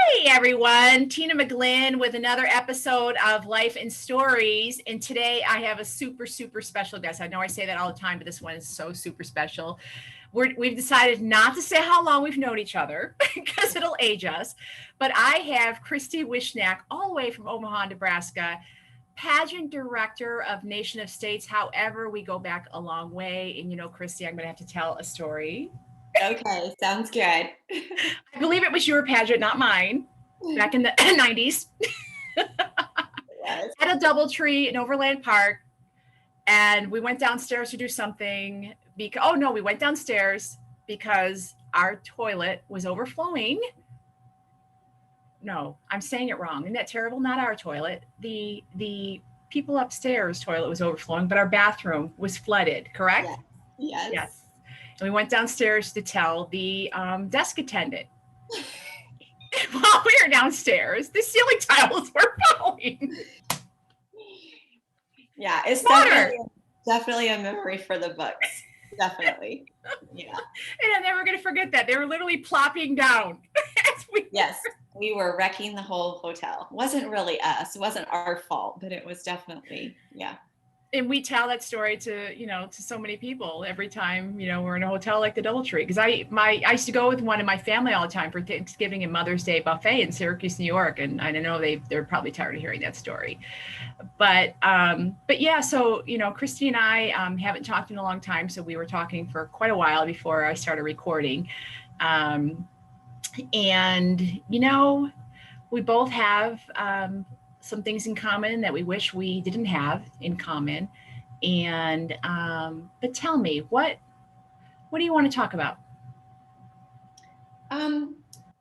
Hey everyone, Tina McGlynn with another episode of Life and Stories. And today I have a super special guest. I know I say that all the time, but this one is so super special. We've decided not to say how long we've known each other because it'll age us. But I have Kristi Wischnack, all the way from Omaha, Nebraska, pageant director of Nation of States. However, we go back a long way. And Kristi, I'm going to have to tell a story. Okay, sounds good. I believe it was your pageant, not mine, back in the 90s. Yes. At a DoubleTree in Overland Park, and we went downstairs to do something. We went downstairs because our toilet was overflowing. No, I'm saying it wrong. Isn't that terrible? Not our toilet. The people upstairs toilet was overflowing, but our bathroom was flooded. Yes. Correct? Yes. Yes. And we went downstairs to tell the desk attendant. While we were downstairs, the ceiling tiles were falling. Yeah, it's Water. definitely a memory for the books. Definitely. Yeah. And I'm never going to forget that. They were literally plopping down. Yes, we were wrecking the whole hotel. Wasn't really us. It wasn't our fault, but it was definitely, yeah. And we tell that story to so many people every time we're in a hotel like the DoubleTree, because I used to go with one in my family all the time for Thanksgiving and Mother's Day buffet in Syracuse, New York, and I know they're probably tired of hearing that story, but yeah. So Kristi and I haven't talked in a long time, so we were talking for quite a while before I started recording, and we both have some things in common that we wish we didn't have in common. And but tell me, what do you want to talk about? Um,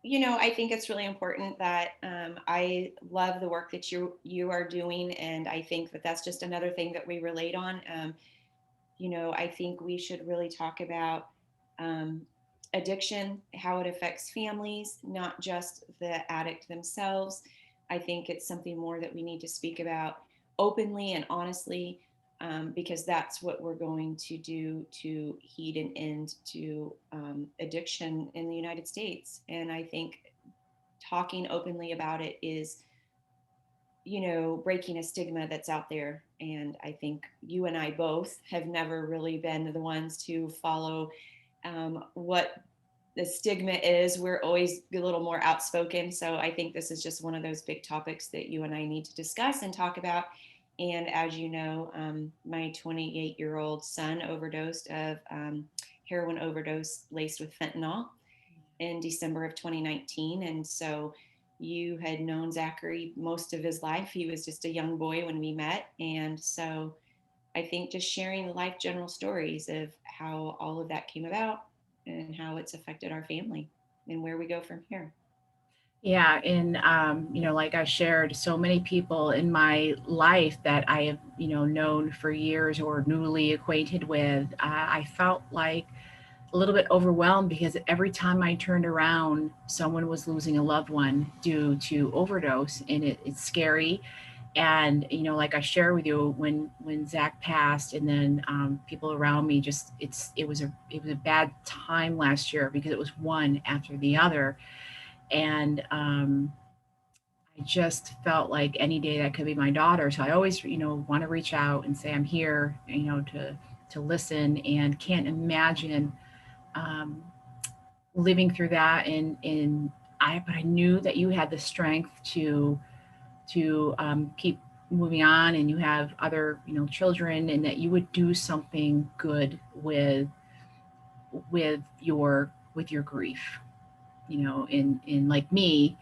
I think it's really important that I love the work that you are doing, and I think that that's just another thing that we relate on. I think we should really talk about um, addiction, how it affects families, not just the addict themselves. I think it's something more that we need to speak about openly and honestly, because that's what we're going to do to heed an end to addiction in the United States. And I think talking openly about it is breaking a stigma that's out there. And I think you and I both have never really been the ones to follow what the stigma is. We're always a little more outspoken. So I think this is just one of those big topics that you and I need to discuss and talk about. And as you know, my 28-year-old son overdosed of heroin overdose laced with fentanyl in December of 2019. And so you had known Zachary most of his life. He was just a young boy when we met. And so I think just sharing the life general stories of how all of that came about and how it's affected our family and where we go from here. Yeah, and like I shared, so many people in my life that I have known for years or newly acquainted with, I felt like a little bit overwhelmed because every time I turned around, someone was losing a loved one due to overdose, and it's scary. And like I share with you, when Zach passed, and then people around me, just it was a bad time last year because it was one after the other, and I just felt like any day that could be my daughter. So I always want to reach out and say I'm here, to listen, and can't imagine um, living through that. But I knew that you had the strength to keep moving on, and you have other children, and that you would do something good with your grief, in like me,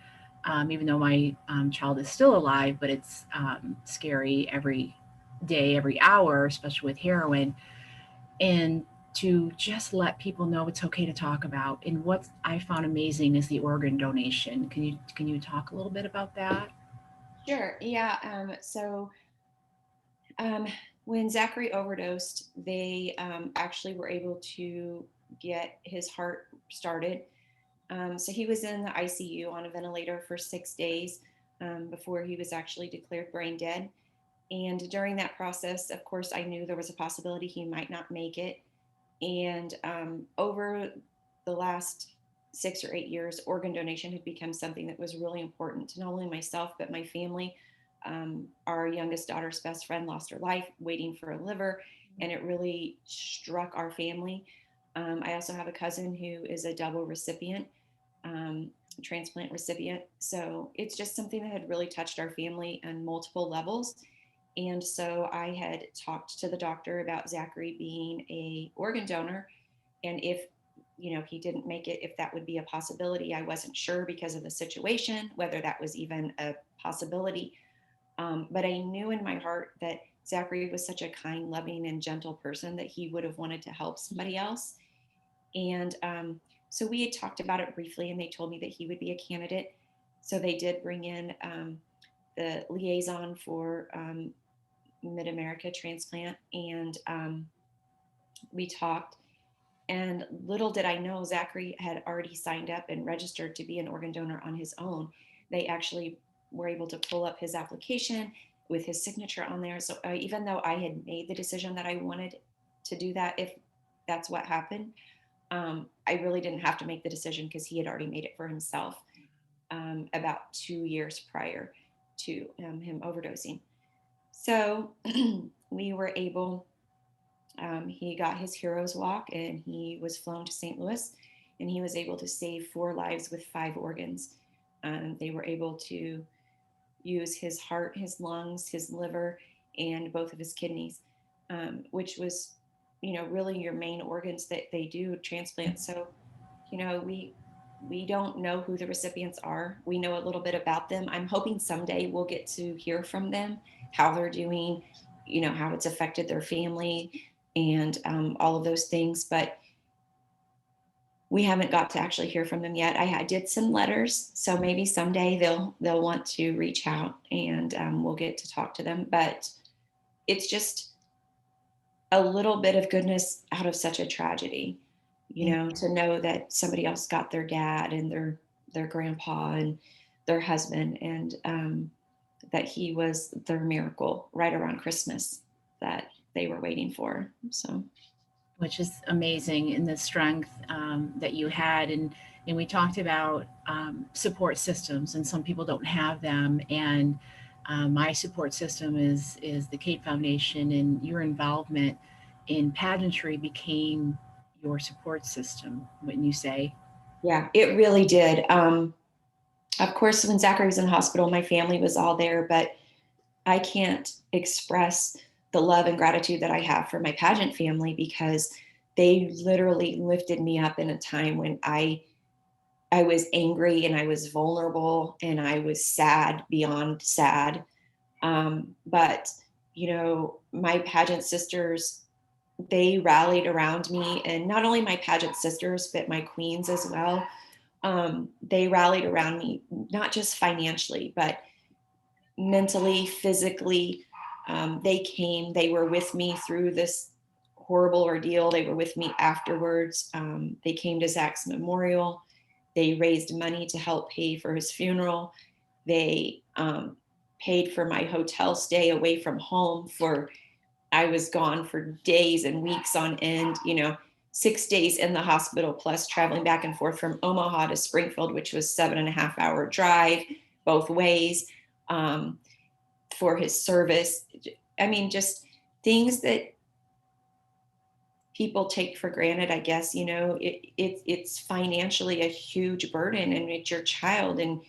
even though my child is still alive, but it's scary every day, every hour, especially with heroin. And to just let people know it's okay to talk about. And what I found amazing is the organ donation. Can you talk a little bit about that? Sure. Yeah. Um, when Zachary overdosed, they actually were able to get his heart started. So he was in the ICU on a ventilator for 6 days before he was actually declared brain dead. And during that process, of course, I knew there was a possibility he might not make it. And over the last 6 or 8 years, organ donation had become something that was really important to not only myself, but my family. Our youngest daughter's best friend lost her life waiting for a liver, and it really struck our family. I also have a cousin who is a double recipient, transplant recipient. So it's just something that had really touched our family on multiple levels. And so I had talked to the doctor about Zachary being a organ donor, and if he didn't make it, if that would be a possibility. I wasn't sure because of the situation whether that was even a possibility. But I knew in my heart that Zachary was such a kind, loving, and gentle person that he would have wanted to help somebody else. And so we had talked about it briefly, and they told me that he would be a candidate. So they did bring in the liaison for MidAmerica Transplant, and we talked. And little did I know, Zachary had already signed up and registered to be an organ donor on his own. They actually were able to pull up his application with his signature on there. So even though I had made the decision that I wanted to do that, if that's what happened, I really didn't have to make the decision because he had already made it for himself about 2 years prior to him overdosing. So we were able, he got his hero's walk and he was flown to St. Louis, and he was able to save 4 lives with 5 organs. They were able to use his heart, his lungs, his liver, and both of his kidneys, which was, really your main organs that they do transplant. So, we don't know who the recipients are. We know a little bit about them. I'm hoping someday we'll get to hear from them, how they're doing, how it's affected their family, and all of those things. But we haven't got to actually hear from them yet. I did send letters, so maybe someday they'll want to reach out, and we'll get to talk to them. But it's just a little bit of goodness out of such a tragedy, to know that somebody else got their dad and their grandpa and their husband, and that he was their miracle right around Christmas that they were waiting for. So, which is amazing, in the strength that you had. And we talked about support systems, and some people don't have them. And my support system is the Cape Foundation, and your involvement in pageantry became your support system, wouldn't you say? yeah, it really did. Of course, when Zachary was in the hospital, my family was all there, but I can't express the love and gratitude that I have for my pageant family, because they literally lifted me up in a time when I was angry and I was vulnerable and I was sad beyond sad. But my pageant sisters, they rallied around me, and not only my pageant sisters, but my queens as well. They rallied around me, not just financially, but mentally, physically. They were with me through this horrible ordeal. They were with me afterwards. They came to Zach's memorial. They raised money to help pay for his funeral. They paid for my hotel stay away from home. I was gone for days and weeks on end, 6 days in the hospital, plus traveling back and forth from Omaha to Springfield, which was 7.5 hour drive both ways, for his service. I mean, just things that people take for granted, I guess. It's financially a huge burden, and it's your child, and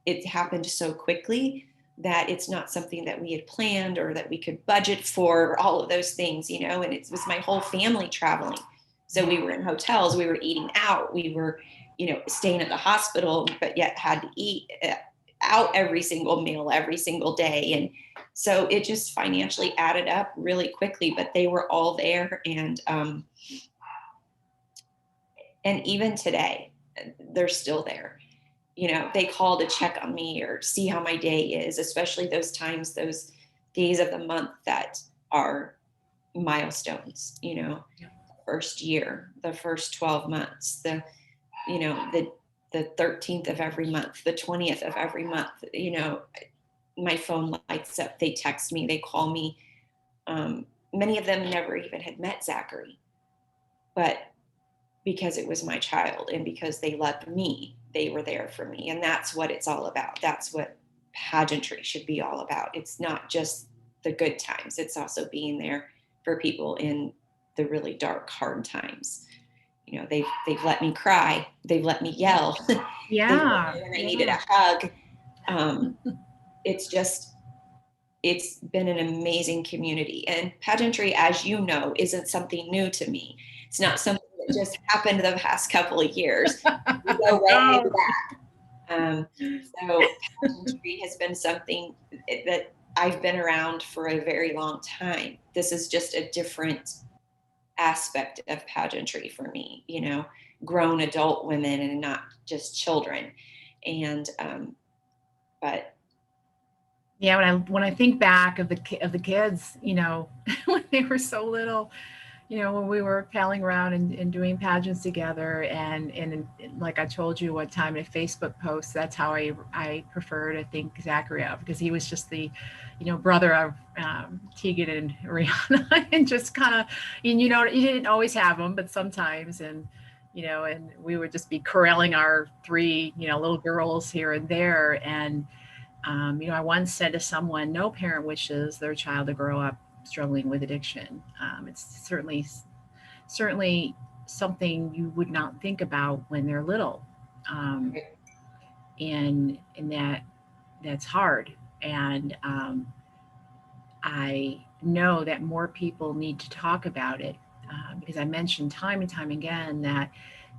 it happened so quickly that it's not something that we had planned or that we could budget for, all of those things, and it was my whole family traveling. So we were in hotels, we were eating out, we were, staying at the hospital, but yet had to eat out every single meal every single day. And so it just financially added up really quickly, but they were all there. And even today, they're still there. They call to check on me or see how my day is, especially those times, those days of the month that are milestones, first year, the first 12 months, the 13th of every month, the 20th of every month, my phone lights up, they text me, they call me. Many of them never even had met Zachary, but because it was my child and because they loved me. They were there for me. And that's what it's all about. That's what pageantry should be all about. It's not just the good times, it's also being there for people in the really dark, hard times. You know, they've let me cry, they've let me yell, they've been Yeah. there when I needed Yeah. a hug. It's just, it's been an amazing community. And pageantry, as you know, isn't something new to me. It's not something that just happened the past couple of years. We go way No. back. So pageantry has been something that I've been around for a very long time. This is just a different aspect of pageantry for me, you know, grown adult women and not just children. And but Yeah, when I think back of of the kids, you know, when they were so little, you know, when we were palling around and doing pageants together, and like I told you one time in a Facebook post, that's how I prefer to think Zachary of, because he was just the, you know, brother of Tegan and Rihanna, and just kind of, and you know, you didn't always have them, but sometimes, and you know, and we would just be corralling our three, you know, little girls here and there, and you know, I once said to someone, no parent wishes their child to grow up struggling with addiction. It's certainly something you would not think about when they're little, um, and that's hard. And I know that more people need to talk about it, because I mentioned time and time again that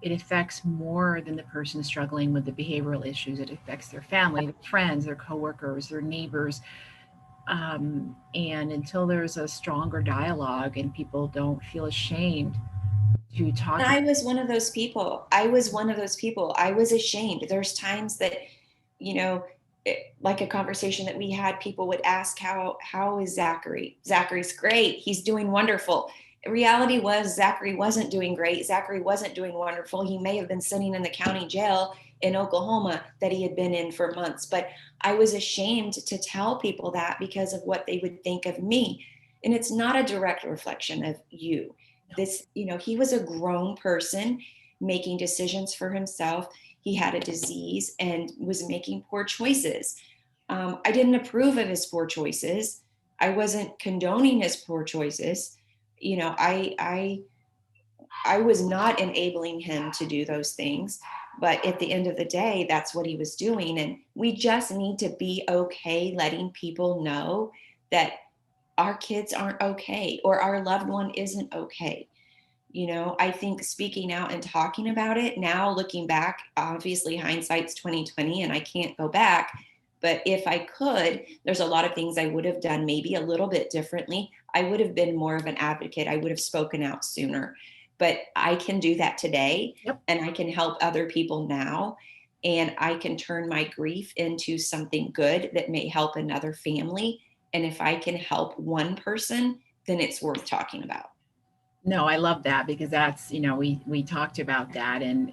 it affects more than the person struggling with the behavioral issues. It affects their family, their friends, their coworkers, their neighbors. And until there's a stronger dialogue and people don't feel ashamed to talk I about. was one of those people. I was one of those people. I was ashamed. There's times that, you know, like a conversation that we had, people would ask, how is Zachary? Zachary's great. He's doing wonderful. The reality was Zachary wasn't doing great. Zachary wasn't doing wonderful. He may have been sitting in the county jail in Oklahoma that he had been in for months. But I was ashamed to tell people that because of what they would think of me. And it's not a direct reflection of you. This, you know, he was a grown person making decisions for himself. He had a disease and was making poor choices. I didn't approve of his poor choices. I wasn't condoning his poor choices. You know, I was not enabling him to do those things. But at the end of the day, that's what he was doing. And we just need to be okay letting people know that our kids aren't okay or our loved one isn't okay. You know, I think speaking out and talking about it now, looking back, obviously hindsight's 2020 and I can't go back. But if I could, there's a lot of things I would have done maybe a little bit differently. I would have been more of an advocate. I would have spoken out sooner. But I can do that today Yep. and I can help other people now. And I can turn my grief into something good that may help another family. And if I can help one person, then it's worth talking about. No, I love that, because that's, you know, we talked about that, and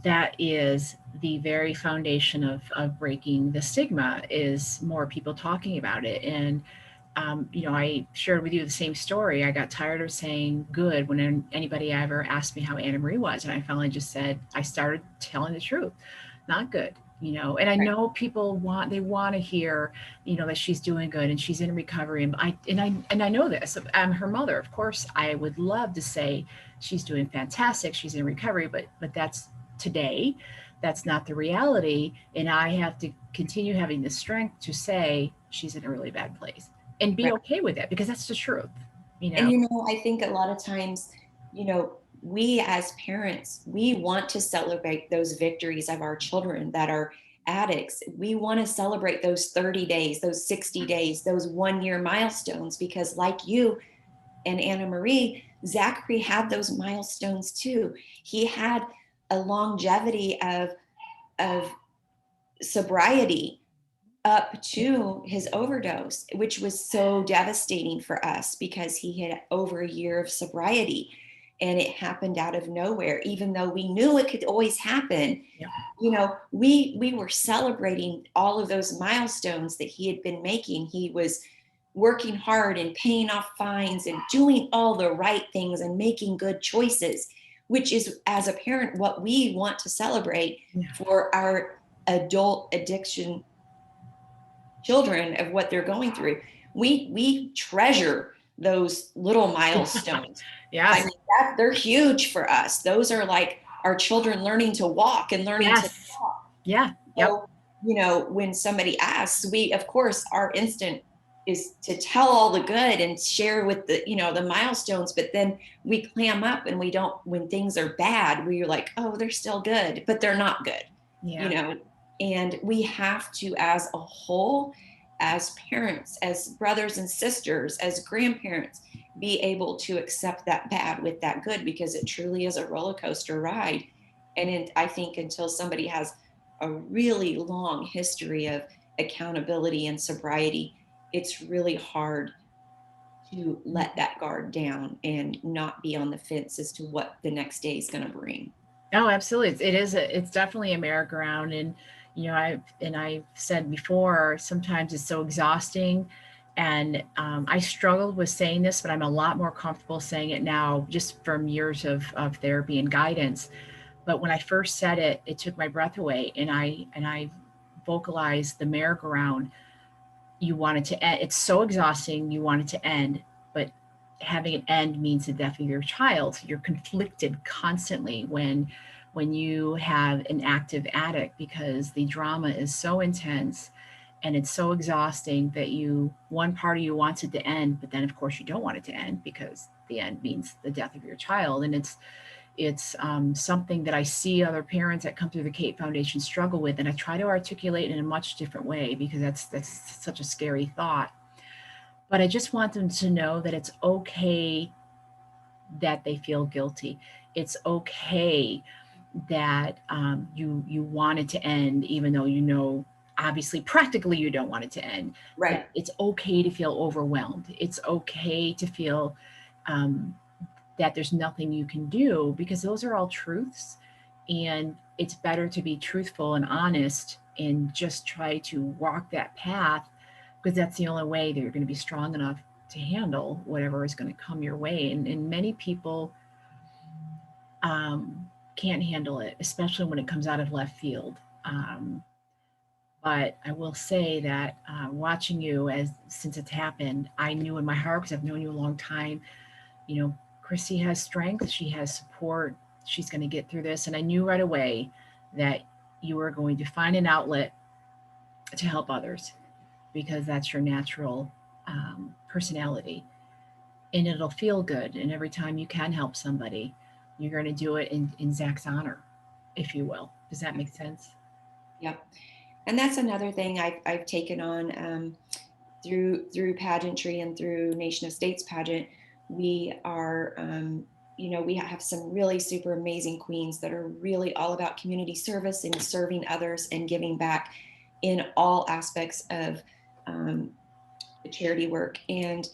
that is the very foundation of breaking the stigma, is more people talking about it. And you know, I shared with you the same story. I got tired of saying good when anybody ever asked me how Anna Marie was, and I finally just said, I started telling the truth, not good. You know, and I Right. know people want to hear, you know, that she's doing good and she's in recovery. And I know this. I'm her mother. Of course, I would love to say she's doing fantastic. She's in recovery, but that's today. That's not the reality. And I have to continue having the strength to say she's in a really bad place and be Right. okay with that, because that's the truth, you And know. you know, I think a lot of times, you know, we as parents, we want to celebrate those victories of our children that are addicts. We want to celebrate those 30 days, those 60 days, those 1 year milestones, because like you and Anna Marie, Zachary had those milestones too. He had a longevity of sobriety up to his overdose, which was so devastating for us because he had over a year of sobriety and it happened out of nowhere, even though we knew it could always happen. Yeah. You know, we were celebrating all of those milestones that he had been making. He was working hard and paying off fines and doing all the right things and making good choices, which is, as a parent, what we want to celebrate Yeah. for our adult addiction children of what they're going through. We treasure those little milestones. I Yes. mean, they're huge for us. Those are like our children learning to walk and learning to Yes. talk. Yeah. Yep. So, when somebody asks, we, of course, our instinct is to tell all the good and share with the milestones, but then we clam up and we don't, when things are bad, we're like, oh, they're still good, but they're not good, you Yeah. know, and we have to, as a whole, as parents, as brothers and sisters, as grandparents, be able to accept that bad with that good, because it truly is a roller coaster ride. And I think until somebody has a really long history of accountability and sobriety, it's really hard to let that guard down and not be on the fence as to what the next day is going to bring. Oh, absolutely. It's definitely a merry-go-round. And, I've said before, sometimes it's so exhausting. And I struggled with saying this, but I'm a lot more comfortable saying it now, just from years of therapy and guidance. But when I first said it, it took my breath away, and I vocalized the merry-go-round. You want it to end. It's so exhausting. You want it to end, but having it end means the death of your child. You're conflicted constantly when you have an active addict, because the drama is so intense and it's so exhausting that one part of you wants it to end, but then of course you don't want it to end, because the end means the death of your child. And it's something that I see other parents that come through the Kate Foundation struggle with, and I try to articulate in a much different way, because that's such a scary thought. But I just want them to know that it's okay that they feel guilty. It's okay that you want it to end, even though obviously practically you don't want it to end. But Right. it's okay to feel overwhelmed. It's okay to feel um, that there's nothing you can do, because those are all truths. And it's better to be truthful and honest and just try to walk that path, because that's the only way that you're going to be strong enough to handle whatever is going to come your way. And many people can't handle it, especially when it comes out of left field. Um, but I will say that watching you, as since it's happened, I knew in my heart, because I've known you a long time, you know, Chrissy has strength, she has support, she's going to get through this. And I knew right away that you were going to find an outlet to help others, because that's your natural personality. And it'll feel good. And every time you can help somebody, you're going to do it in Zach's honor, if you will. Does that make sense? Yep. And that's another thing I've taken on through pageantry and through Nation of States pageant. We are, we have some really super amazing queens that are really all about community service and serving others and giving back in all aspects of charity work. And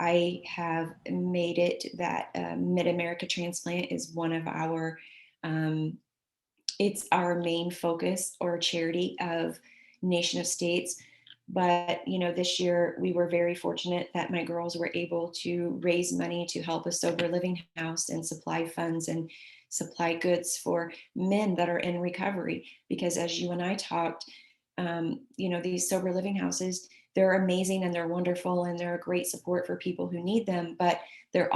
I have made it that MidAmerica Transplant is one of our it's our main focus or charity of Nation of States. But this year we were very fortunate that my girls were able to raise money to help a sober living house and supply funds and supply goods for men that are in recovery. Because as you and I talked, these sober living houses, they're amazing and they're wonderful and they're a great support for people who need them, but they're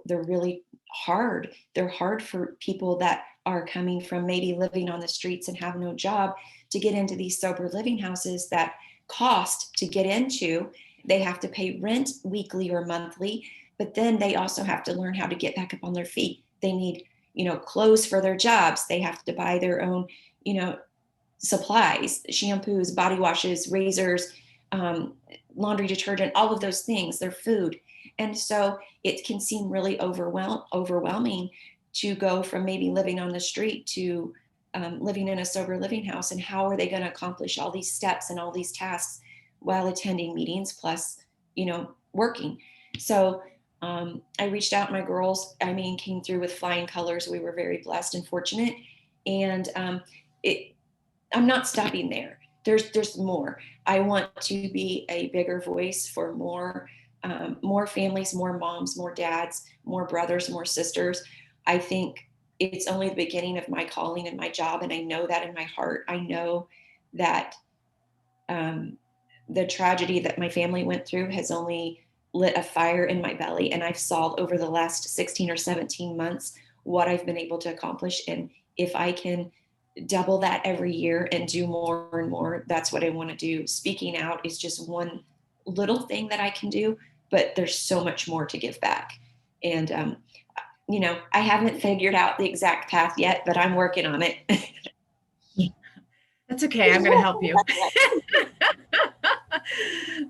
really hard. They're hard for people that are coming from maybe living on the streets and have no job to get into these sober living houses that cost to get into. They have to pay rent weekly or monthly, but then they also have to learn how to get back up on their feet. They need, clothes for their jobs. They have to buy their own, supplies, shampoos, body washes, razors, laundry detergent, all of those things, their food. And so it can seem really overwhelming to go from maybe living on the street to living in a sober living house. And how are they going to accomplish all these steps and all these tasks while attending meetings plus, working? So I reached out. My girls, came through with flying colors. We were very blessed and fortunate. And it I'm not stopping there. there's more. I want to be a bigger voice for more families, more moms, more dads, more brothers, more sisters. I think it's only the beginning of my calling and my job, and I know that in my heart. I know that um, the tragedy that my family went through has only lit a fire in my belly, and I've saw over the last 16 or 17 months what I've been able to accomplish. And if I can double that every year and do more and more, that's what I want to do. Speaking out is just one little thing that I can do, but there's so much more to give back. And I haven't figured out the exact path yet, but I'm working on it. That's okay. I'm going to help you.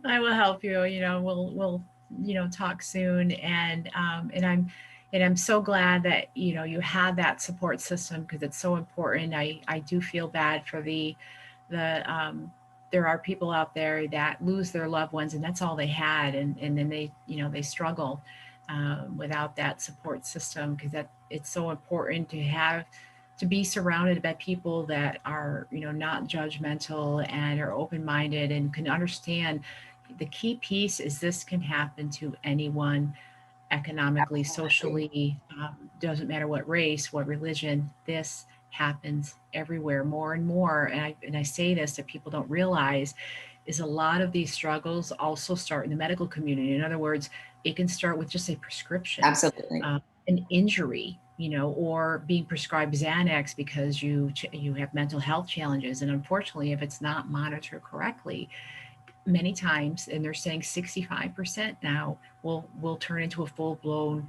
I will help you. We'll talk soon, and I'm so glad that you had that support system, because it's so important. I do feel bad for the there are people out there that lose their loved ones, and that's all they had, and then they struggle without that support system, because that it's so important to be surrounded by people that are not judgmental and are open-minded and can understand. The key piece is this can happen to anyone, economically, socially, doesn't matter what race, what religion. This happens everywhere more and more. And I say this that people don't realize is a lot of these struggles also start in the medical community. In other words, it can start with just a prescription, Absolutely. an injury, or being prescribed Xanax because you have mental health challenges. And unfortunately, if it's not monitored correctly, many times, and they're saying 65% now, will turn into a full-blown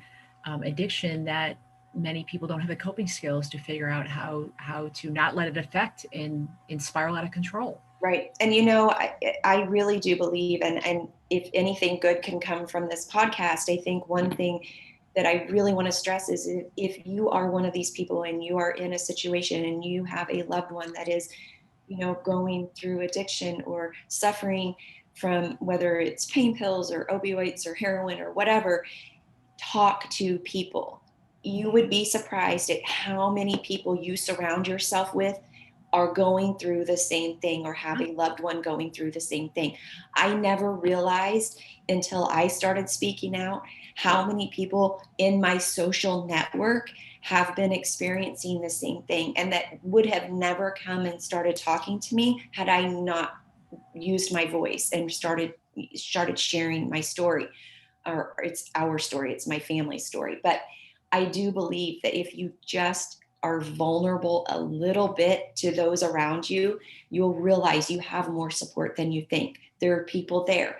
addiction that many people don't have the coping skills to figure out how to not let it affect and spiral out of control. Right. And I really do believe, and if anything good can come from this podcast, I think one thing that I really want to stress is, if you are one of these people and you are in a situation and you have a loved one that is, going through addiction or suffering from, whether it's pain pills or opioids or heroin or whatever, talk to people. You would be surprised at how many people you surround yourself with are going through the same thing or have a loved one going through the same thing. I never realized until I started speaking out how many people in my social network have been experiencing the same thing, and that would have never come and started talking to me had I not used my voice and started sharing my story. Or it's our story, it's my family story. But I do believe that if you just are vulnerable a little bit to those around you, you'll realize you have more support than you think. There are people there.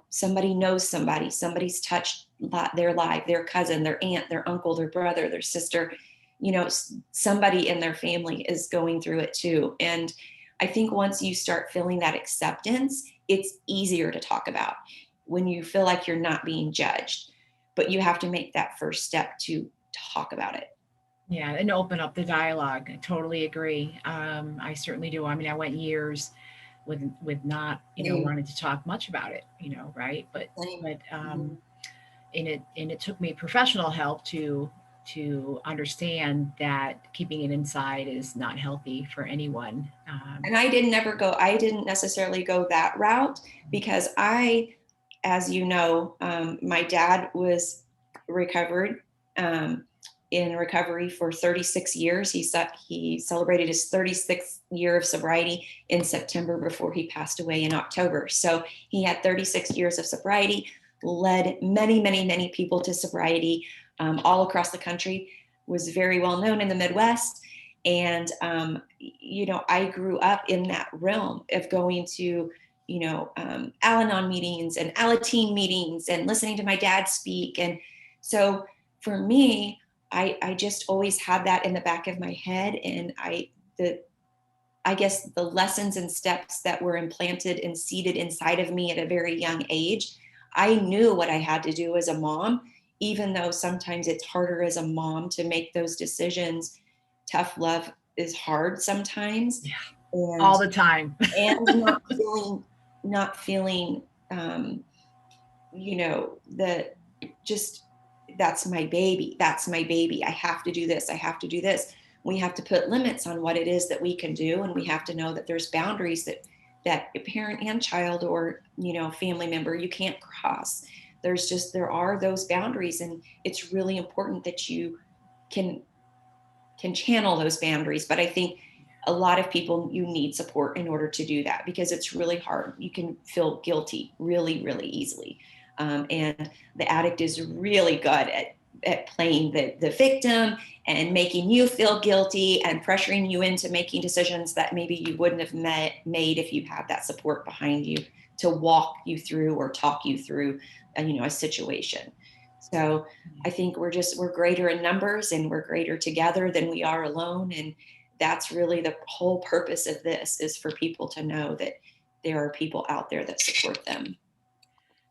Somebody knows somebody, somebody's touched their life, their cousin, their aunt, their uncle, their brother, their sister. Somebody in their family is going through it too. And I think once you start feeling that acceptance, it's easier to talk about when you feel like you're not being judged. But you have to make that first step to talk about it. Yeah, and open up the dialogue. I totally agree. I certainly do. I mean, I went years with not Same, wanting to talk much about it, right? But same. but Mhm. and it took me professional help to understand that keeping it inside is not healthy for anyone. And I didn't necessarily go that route, because as you know, my dad was recovered, um, in recovery for 36 years. He celebrated his 36th year of sobriety in September before he passed away in October. So he had 36 years of sobriety, led many, many, many people to sobriety, all across the country, was very well known in the Midwest. And, I grew up in that realm of going to, Al Anon meetings and Alateen meetings and listening to my dad speak. And so for me, I just always had that in the back of my head. And I guess the lessons and steps that were implanted and seeded inside of me at a very young age, I knew what I had to do as a mom, even though sometimes it's harder as a mom to make those decisions. Tough love is hard sometimes. Yeah, And all the time. not feeling the just, that's my baby, I have to do this, I have to do this. we have to put limits on what it is that we can do. And we have to know that there's boundaries that a parent and child, or, family member, you can't cross. There are those boundaries, and it's really important that you can channel those boundaries. But I think a lot of people, you need support in order to do that, because it's really hard. You can feel guilty really, really easily. And the addict is really good at playing the victim and making you feel guilty and pressuring you into making decisions that maybe you wouldn't have made if you had that support behind you to walk you through or talk you through a situation. So I think we're greater in numbers, and we're greater together than we are alone. And that's really the whole purpose of this, is for people to know that there are people out there that support them.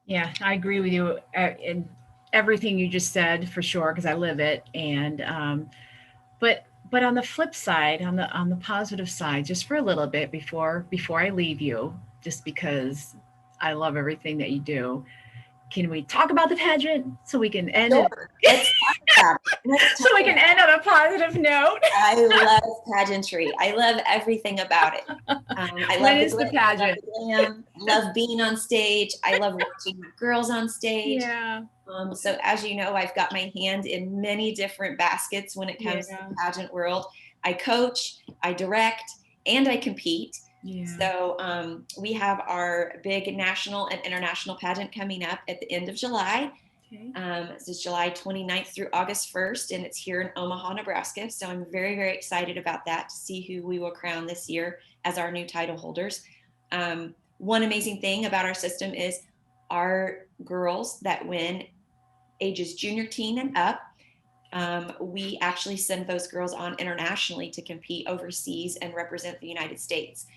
Yeah, I agree with you in everything you just said, for sure, because I live it. And but on the flip side, on the positive side, just for a little bit before I leave you, just because I love everything that you do, can we talk about the pageant so we can end Sure. Let's talk about it. So we can end on a positive note? I love pageantry. I love everything about it. I love the pageant. Love being on stage. I love watching girls on stage. Yeah. So as you know, I've got my hand in many different baskets when it comes to the pageant world. I coach, I direct, and I compete. Yeah. So we have our big national and international pageant coming up at the end of July. Okay. This is July 29th through August 1st, and it's here in Omaha, Nebraska. So I'm very, very excited about that, to see who we will crown this year as our new title holders. One amazing thing about our system is our girls that win ages junior teen and up, we actually send those girls on internationally to compete overseas and represent the United States.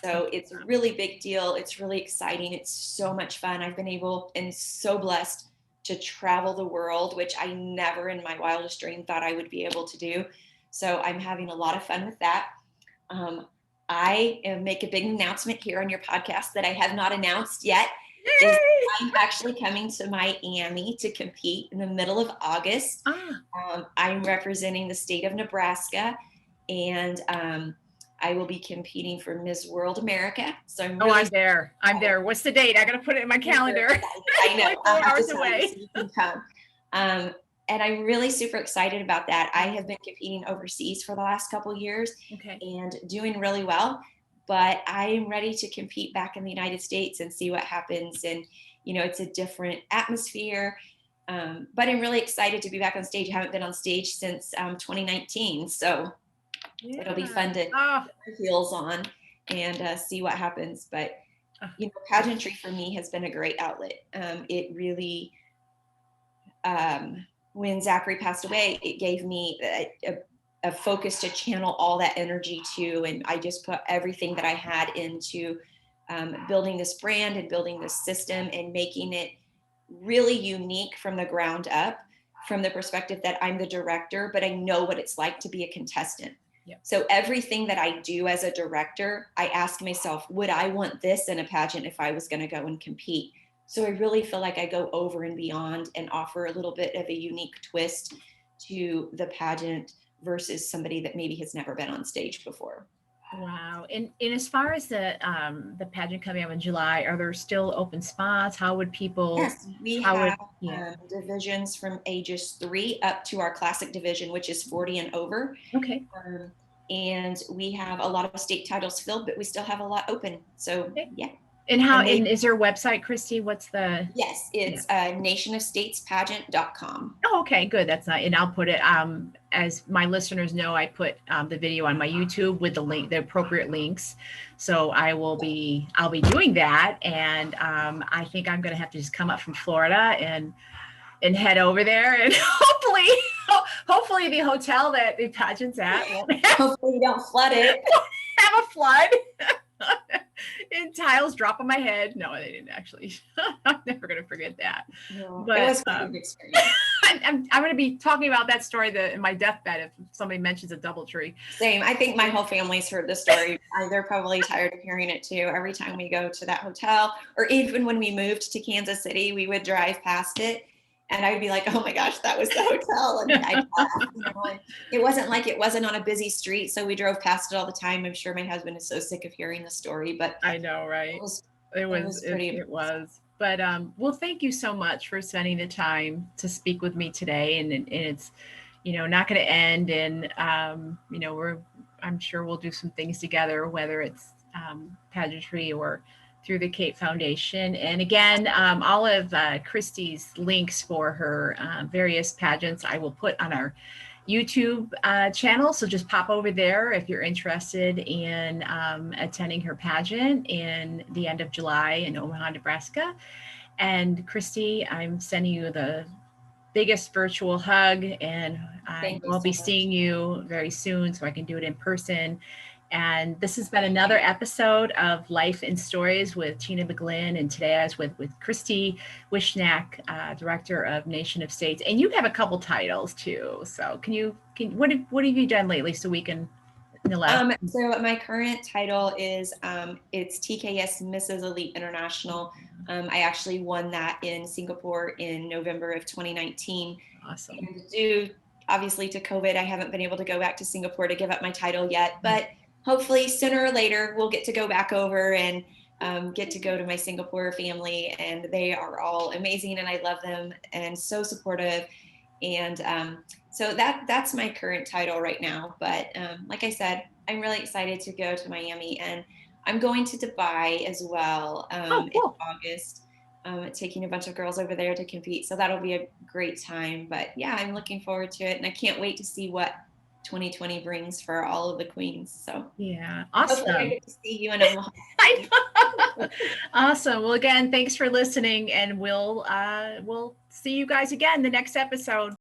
So it's a really big deal. It's really exciting. It's so much fun. I've been able and so blessed to travel the world, which I never in my wildest dream thought I would be able to do. So I'm having a lot of fun with that. I make a big announcement here on your podcast that I have not announced yet. Is I'm actually coming to Miami to compete in the middle of August. I'm representing the state of Nebraska, and I will be competing for Ms. World America. So I'm really I'm there. What's the date? I got to put it in my calendar. I know. Like 4 hours away. So you can come. And I'm really super excited about that. I have been competing overseas for the last couple of years, and doing really well. But I am ready to compete back in the United States and see what happens. And, it's a different atmosphere. But I'm really excited to be back on stage. I haven't been on stage since 2019. So it'll be fun to put my heels on and see what happens. But, pageantry for me has been a great outlet. It really, when Zachary passed away, it gave me a focus to channel all that energy to, and I just put everything that I had into building this brand and building this system and making it really unique from the ground up, from the perspective that I'm the director, but I know what it's like to be a contestant. Yep. So everything that I do as a director, I ask myself, would I want this in a pageant if I was going to go and compete? So I really feel like I go over and beyond and offer a little bit of a unique twist to the pageant versus somebody that maybe has never been on stage before. Wow. And as far as the pageant coming up in July, are there still open spots? How would people? Yes, we have divisions from ages 3 up to our classic division, which is 40 and over. Okay. And we have a lot of state titles filled, but we still have a lot open. So yeah. And is there a website, Kristi? What's the? Yes, it's nationofstatespageant.com. Oh, okay, good. That's not, and I'll put it, as my listeners know, I put the video on my YouTube with the appropriate links. So I'll be doing that. And I think I'm going to have to just come up from Florida and head over there, and hopefully the hotel that the pageant's at won't have. Hopefully you don't flood it. Have a flood. And tiles drop on my head. No, they didn't actually. I'm never going to forget that. No, but it was a good experience. I'm going to be talking about that story in my deathbed if somebody mentions a DoubleTree. Same. I think my whole family's heard the story. They're probably tired of hearing it too. Every time we go to that hotel, or even when we moved to Kansas City, we would drive past it. And I would be like, oh my gosh, that was the hotel. And I'd laugh, and it wasn't like it wasn't on a busy street. So we drove past it all the time. I'm sure my husband is so sick of hearing the story, but I know, it right? was, It it was, was pretty it amazing. was. But well, thank you so much for spending the time to speak with me today. And it's, not going to end. And I'm sure we'll do some things together, whether it's pageantry or through the Cape Foundation. And again, all of Kristi's links for her various pageants I will put on our YouTube channel. So just pop over there if you're interested in attending her pageant in the end of July in Omaha, Nebraska. And Kristi, I'm sending you the biggest virtual hug, and I Thank you will so be much. seeing you very soon so I can do it in person. And this has been another episode of Life in Stories with Tina McGlynn. And today I was with Kristi Wischnack, Director of Nation of States. And you have a couple titles too. So what have you done lately so we can, in the last? So my current title is it's TKS Mrs. Elite International. I actually won that in Singapore in November of 2019. Awesome. And due obviously to COVID, I haven't been able to go back to Singapore to give up my title yet, but hopefully sooner or later we'll get to go back over and get to go to my Singapore family, and they are all amazing and I love them and so supportive. And so that's my current title right now. But like I said, I'm really excited to go to Miami, and I'm going to Dubai as well Oh, in cool. August, taking a bunch of girls over there to compete. So that'll be a great time. But yeah, I'm looking forward to it, and I can't wait to see what 2020 brings for all of the queens. So Yeah. hopefully I Awesome. get to see you in Omaha. I know. Awesome. Well, again, thanks for listening, and we'll see you guys again the next episode.